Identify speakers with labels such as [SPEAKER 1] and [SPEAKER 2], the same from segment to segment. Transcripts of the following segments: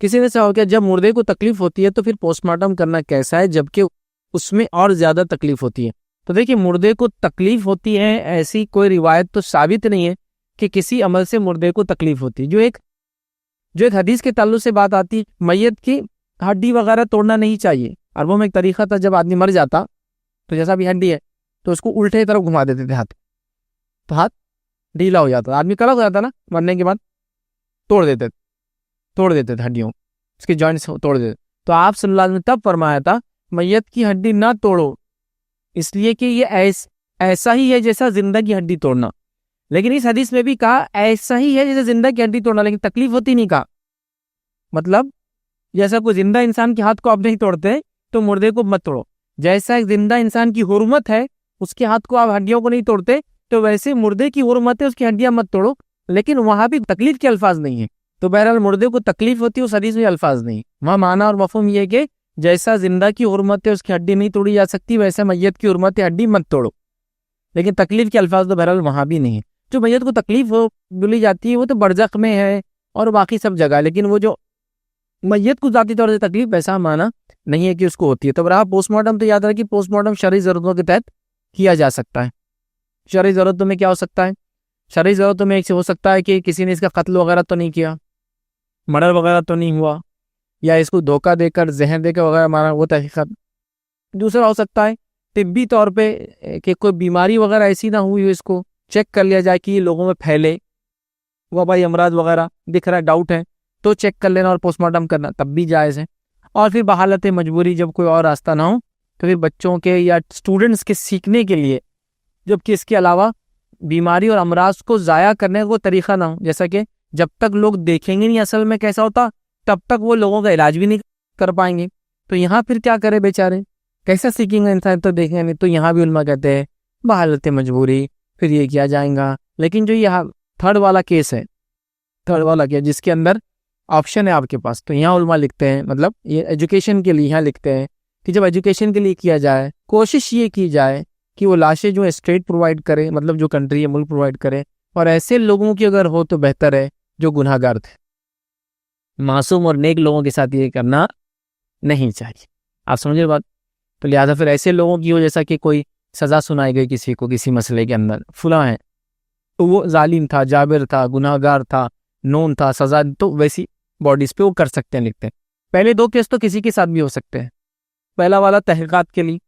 [SPEAKER 1] کسی نے سوال کیا جب مردے کو تکلیف ہوتی ہے تو پھر پوسٹ مارٹم کرنا کیسا ہے جبکہ اس میں اور زیادہ تکلیف ہوتی ہے؟ تو دیکھیے مردے کو تکلیف ہوتی ہے ایسی کوئی روایت تو ثابت نہیں ہے کہ کسی عمل سے مردے کو تکلیف ہوتی ہے۔ جو ایک حدیث کے تعلق سے بات آتی ہے، میت کی ہڈی وغیرہ توڑنا نہیں چاہیے۔ عربوں میں ایک طریقہ تھا، جب آدمی مر جاتا تو جیسا بھی ہڈی ہے تو اس کو الٹے طرف گھما دیتے تھے ہاتھ، تو ہاتھ ڈھیلا ہو جاتا، آدمی کڑک ہو جاتا نا مرنے کے بعد، توڑ دیتے تھے ہڈیوں، اس کے جوائنٹس توڑ دیتے۔ تو آپ صلی اللہ علیہ وسلم نے تب فرمایا تھا میت کی ہڈی نہ توڑو، اس لیے کہ یہ ایسا ہی ہے جیسا زندہ کی ہڈی توڑنا۔ لیکن اس حدیث میں بھی کہا ایسا ہی ہے جیسے زندہ کی ہڈی توڑنا، لیکن تکلیف ہوتی نہیں کہا۔ مطلب جیسا کوئی زندہ انسان کے ہاتھ کو آپ نہیں توڑتے تو مردے کو مت توڑو، جیسا ایک زندہ انسان کی حرمت ہے اس کے ہاتھ کو آپ ہڈیوں کو نہیں توڑتے تو ویسے مردے کی حرمت ہے اس کی ہڈیاں مت توڑو، لیکن وہاں بھی تکلیف کے الفاظ نہیں ہیں۔ تو بہرحال مردے کو تکلیف ہوتی ہے اس حدیث میں الفاظ نہیں، وہاں معنی اور مفہوم یہ کہ جیسا زندہ کی حرمت ہے اس کی ہڈی نہیں توڑی جا سکتی ویسا میت کی حرمت ہے ہڈی مت توڑو، لیکن تکلیف کے الفاظ تو بہرحال وہاں بھی نہیں ہے۔ جو میت کو تکلیف بولی جاتی ہے وہ تو برزخ میں ہے اور باقی سب جگہ، لیکن وہ جو میت کو ذاتی طور سے تکلیف ایسا معنی نہیں ہے کہ اس کو ہوتی ہے۔ تو برابر پوسٹ مارٹم تو یاد رکھیے پوسٹ مارٹم شرعی ضرورتوں کے تحت کیا جا سکتا ہے۔ شرعی ضرورتوں میں کیا ہو سکتا ہے؟ شرعی ضرورتوں میں ایک سے ہو سکتا ہے کہ کسی نے اس کا قتل وغیرہ تو نہیں کیا، مرڈر وغیرہ تو نہیں ہوا، یا اس کو دھوکہ دے کر زہر دے کر وغیرہ مارا، وہ تحقیقات۔ دوسرا ہو سکتا ہے طبی طور پہ کہ کوئی بیماری وغیرہ ایسی نہ ہوئی ہو، اس کو چیک کر لیا جائے کہ یہ لوگوں میں پھیلے، وبائی امراض وغیرہ دکھ رہا ہے، ڈاؤٹ ہے تو چیک کر لینا اور پوسٹ مارٹم کرنا تب بھی جائز ہے۔ اور پھر بحالت مجبوری جب کوئی اور راستہ نہ ہو تو پھر بچوں کے یا اسٹوڈنٹس کے سیکھنے کے لیے، جبکہ اس کے علاوہ بیماری اور امراض کو ضائع کرنے کا کوئی طریقہ نہ ہو، جیسا کہ جب تک لوگ دیکھیں گے نہیں اصل میں کیسا ہوتا تب تک وہ لوگوں کا علاج بھی نہیں کر پائیں گے، تو یہاں پھر کیا کرے بیچارے، کیسا سیکھیں گے انسان تو دیکھیں گے نہیں۔ تو یہاں بھی علماء کہتے ہیں بحالت مجبوری پھر یہ کیا جائیں گا۔ لیکن جو یہ تھرڈ والا کیس ہے، تھرڈ والا کیس جس کے اندر آپشن ہے آپ کے پاس، تو یہاں علماء لکھتے ہیں، مطلب یہ ایجوکیشن کے لیے یہاں لکھتے ہیں کہ جب ایجوکیشن کے لیے کیا جائے کوشش یہ کی جائے کہ وہ لاشیں جو اسٹیٹ پرووائڈ کرے، مطلب جو کنٹری ہے ملک پرووائڈ کرے، اور ایسے لوگوں کی اگر ہو تو بہتر ہے جو گناہ گار تھے۔ معصوم اور نیک لوگوں کے ساتھ یہ کرنا نہیں چاہیے، آپ سمجھے بات؟ تو لہٰذا پھر ایسے لوگوں کی ہو جیسا کہ کوئی سزا سنائی گئی کسی کو کسی مسئلے کے اندر، فلاں ہے تو وہ ظالم تھا، جابر تھا، گناہ گار تھا، نون تھا، سزا، تو ویسی باڈیز پہ وہ کر سکتے ہیں، لکھتے ہیں۔ پہلے دو کیس تو کسی کے ساتھ بھی ہو سکتے ہیں، پہلا والا تحقیقات کے لیے،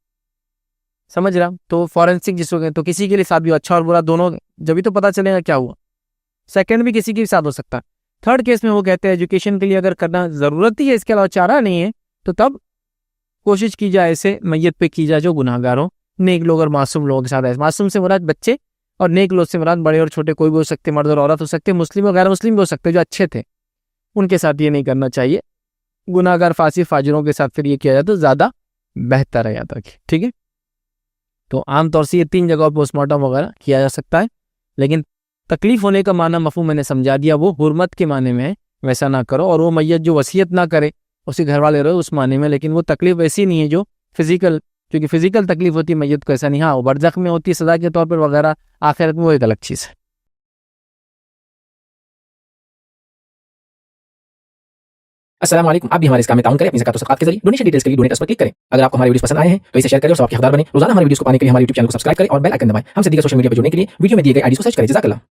[SPEAKER 1] سمجھ رہا، تو فورینسک جس کو تو کسی کے لیے ساتھ بھی اچھا اور برا دونوں، جبھی تو پتہ چلے گا کیا ہوا۔ سیکنڈ بھی کسی کے ساتھ ہو سکتا ہے۔ تھرڈ کیس میں وہ کہتے ہیں ایجوکیشن کے لیے اگر کرنا ضرورت ہی ہے، اس کے علاوہ چارہ نہیں ہے، تو تب کوشش کی جائے ایسے میت پہ کی جائے جو گناہ گار ہوں، نیک لوگ اور معصوم لوگوں کے ساتھ ہے۔ معصوم سے مراد بچے اور نیک لوگ سے مراد بڑے اور چھوٹے کوئی بھی ہو سکتے، مرد اور عورت ہو سکتے، مسلم اور غیر مسلم بھی ہو سکتے، جو اچھے تھے ان کے ساتھ یہ نہیں کرنا چاہیے۔ گناہ گار فاسق فاجروں کے ساتھ پھر یہ کیا جائے تو زیادہ بہتر ہے، یاد رکھیے، ٹھیک ہے۔ تو عام طور سے یہ 3 جگہوں پوسٹ مارٹم وغیرہ کیا جا سکتا ہے، لیکن تکلیف ہونے کا معنی مفہوم میں نے سمجھا دیا، وہ حرمت کے معنی میں ہے، ویسا نہ کرو۔ اور وہ میت جو وصیت نہ کرے اسے گھر والے رہو اس معنی میں، لیکن وہ تکلیف ایسی نہیں ہے جو فزیکل، کیونکہ فزیکل تکلیف ہوتی ہے میت کو، ایسا نہیں، ہاں وہ برزخ میں ہوتی ہے سزا کے طور پر وغیرہ، آخرت میں وہ ایک الگ چیز ہے۔
[SPEAKER 2] السلام علیکم، آپ بھی ہمارے اس کام میں تعاون کریں اپنی زکات و صدقات کے ذریعے۔ ڈونیشن ڈیٹیلز کے لیے ڈونیٹ اس پر کلک کریں۔ اگر آپ کو ہمارے ویڈیوز پسند آئے ہیں تو اسے شیئر کریں اور سب کے حقدار بنیں۔ روزانہ ہمارے ویڈیوز کو پانے کے لیے ہمارے یوٹیوب چینل کو سبسکرائب کریں اور بیل آئکن دبائیں۔ ہم سے دیگر سوشل میڈیا پر جڑنے کے لیے ویڈیو میں دیے گئے آئی ڈی کو سرچ کریں۔ جزاک اللہ۔